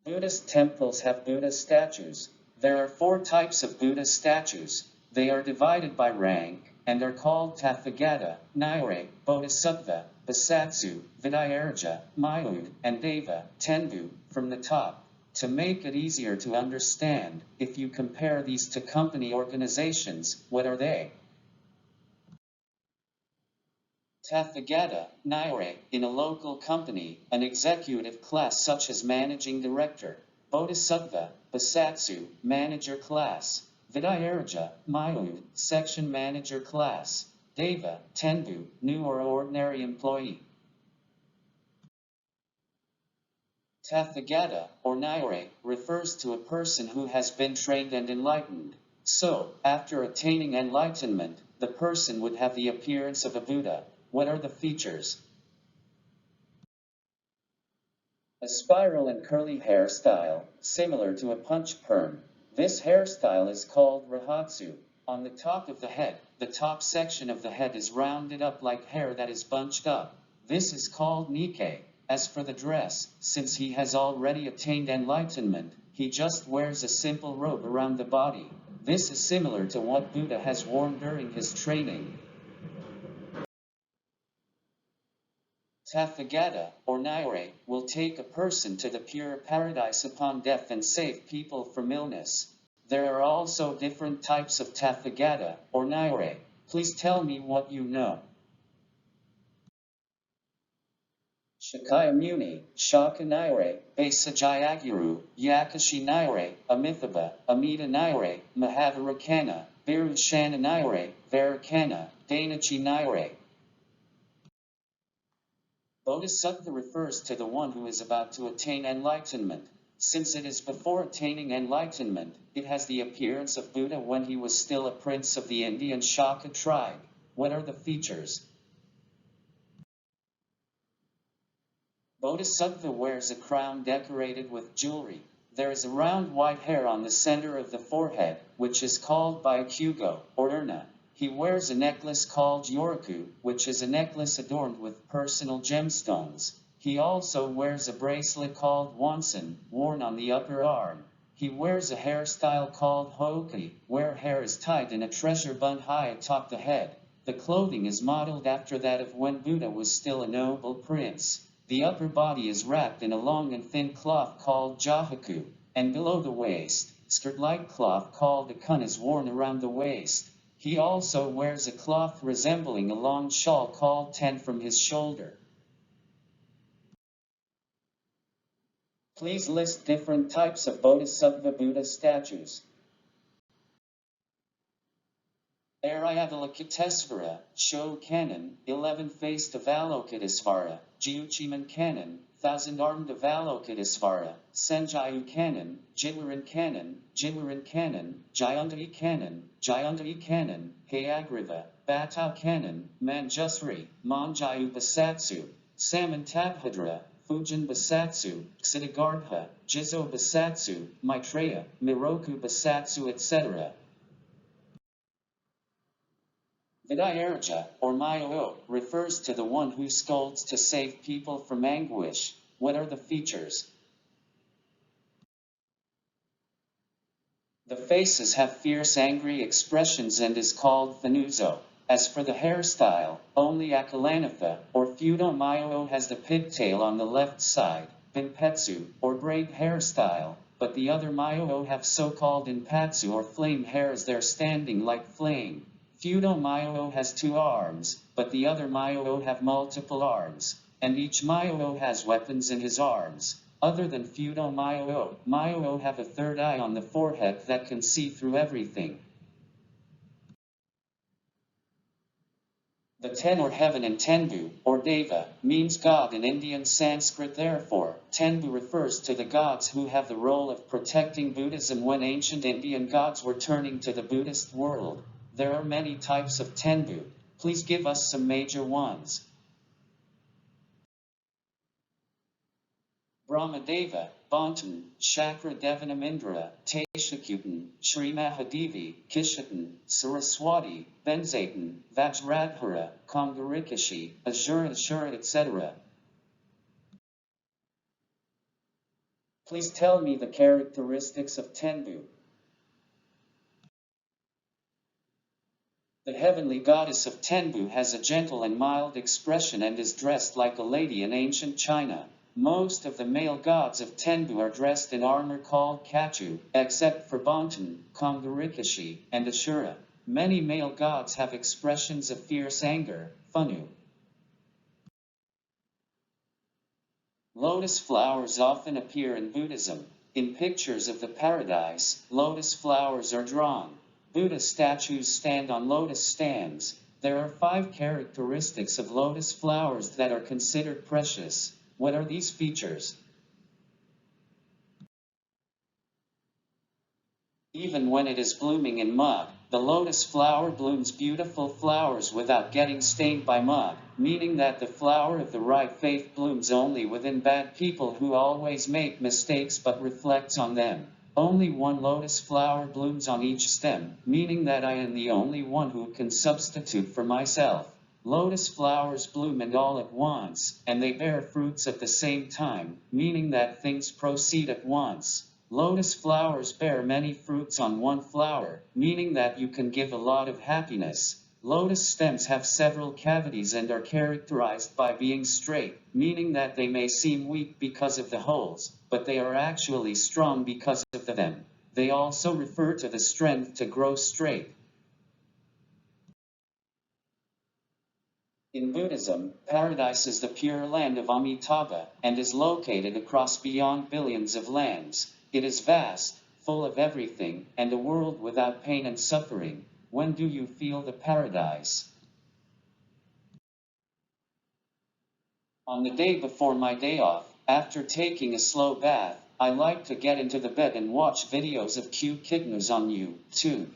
Buddhist temples have Buddha statues. There are 4 types of Buddha statues. They are divided by rank, and are called Tathagata, Nire, Bodhisattva, Bosatsu, Vidayarja, Mayud, and Deva, Tenbu, from the top. To make it easier to understand, if you compare these to company organizations, what are they? Tathagata, Nire, in a local company, an executive class such as managing director. Bodhisattva, Bosatsu, manager class. Vidayarja, Mayud, section manager class. Deva, Tenbu, new or ordinary employee. Tathagata, or Nire, refers to a person who has been trained and enlightened. So, after attaining enlightenment, the person would have the appearance of a Buddha. What are the features? A spiral and curly hairstyle, similar to a punch perm. This hairstyle is called Rahatsu. On the top of the head, the top section of the head is rounded up like hair that is bunched up. This is called Nikkei. As for the dress, since he has already attained enlightenment, he just wears a simple robe around the body. This is similar to what Buddha has worn during his training. Tathagata, or Nire, will take a person to the pure paradise upon death and save people from illness. There are also different types of Tathagata, or Nire. Please tell me what you know. Shakyamuni, Shaka Nire, Basajayaguru, Yakashi Nire, Amithaba, Amita Nire, Mahavarakana, Virushana Nire, Varakana, Danachi Nire. Bodhisattva refers to the one who is about to attain enlightenment. Since it is before attaining enlightenment, it has the appearance of Buddha when he was still a prince of the Indian Shaka tribe. What are the features? Bodhisattva wears a crown decorated with jewelry. There is a round white hair on the center of the forehead, which is called Byakugo, or urna. He wears a necklace called Yoraku, which is a necklace adorned with personal gemstones. He also wears a bracelet called Wansan, worn on the upper arm. He wears a hairstyle called Hoki, where hair is tied in a treasure bun high atop the head. The clothing is modeled after that of when Buddha was still a noble prince. The upper body is wrapped in a long and thin cloth called jahaku, and below the waist, skirt-like cloth called a kun is worn around the waist. He also wears a cloth resembling a long shawl called ten from his shoulder. Please list different types of Bodhisattva Buddha statues. Avalokitesvara, Sho Canon, 11-faced Avalokitesvara, Jiuchiman Canon, 1,000-armed Avalokitesvara, Senjayu Canon, Jinwaran Canon, Jayantari Canon, Hayagriva, Batau Canon, Manjusri, Manjayu Basatsu, Samantabhadra, Fujin Basatsu, Ksiddhagarbha, Jizo Basatsu, Maitreya, Miroku Basatsu, etc. Vidayarja, or Myo, refers to the one who scolds to save people from anguish. What are the features? The faces have fierce angry expressions and is called Thanuzo. As for the hairstyle, only Akalanatha, or Fudo Myo has the pigtail on the left side, Binpetsu, or braid hairstyle, but the other Myo have so-called Inpatsu or flame hair as they're standing like flame. Fudo Myo has 2 arms, but the other Myo have multiple arms, and each Myo has weapons in his arms. Other than Fudo Myo have a 3rd eye on the forehead that can see through everything. The 10 or heaven in Tenbu, or Deva, means God in Indian Sanskrit. Therefore, Tenbu refers to the gods who have the role of protecting Buddhism when ancient Indian gods were turning to the Buddhist world. There are many types of Tenbu. Please give us some major ones. Brahmadeva, Bantan, Shakra Devanamindra, Teshakutan, Sri Mahadevi, Kishatan, Saraswati, Benzatan, Vajradhara, Kongarikashi, Ashura, etc. Please tell me the characteristics of Tenbu. The heavenly goddess of Tenbu has a gentle and mild expression and is dressed like a lady in ancient China. Most of the male gods of Tenbu are dressed in armor called kachu, except for Bonten, Kongarikashi, and Ashura. Many male gods have expressions of fierce anger, funu. Lotus flowers often appear in Buddhism. In pictures of the paradise, lotus flowers are drawn. Buddha statues stand on lotus stands. There are 5 characteristics of lotus flowers that are considered precious. What are these features? Even when it is blooming in mud, the lotus flower blooms beautiful flowers without getting stained by mud, meaning that the flower of the right faith blooms only within bad people who always make mistakes but reflects on them. Only one lotus flower blooms on each stem, meaning that I am the only one who can substitute for myself. Lotus flowers bloom and all at once, and they bear fruits at the same time, meaning that things proceed at once. Lotus flowers bear many fruits on one flower, meaning that you can give a lot of happiness. Lotus stems have several cavities and are characterized by being straight, meaning that they may seem weak because of the holes, but they are actually strong because of them. They also refer to the strength to grow straight. In Buddhism, paradise is the pure land of Amitabha, and is located across beyond billions of lands. It is vast, full of everything, and a world without pain and suffering. When do you feel the paradise? On the day before my day off, after taking a slow bath, I like to get into the bed and watch videos of cute kittens on YouTube.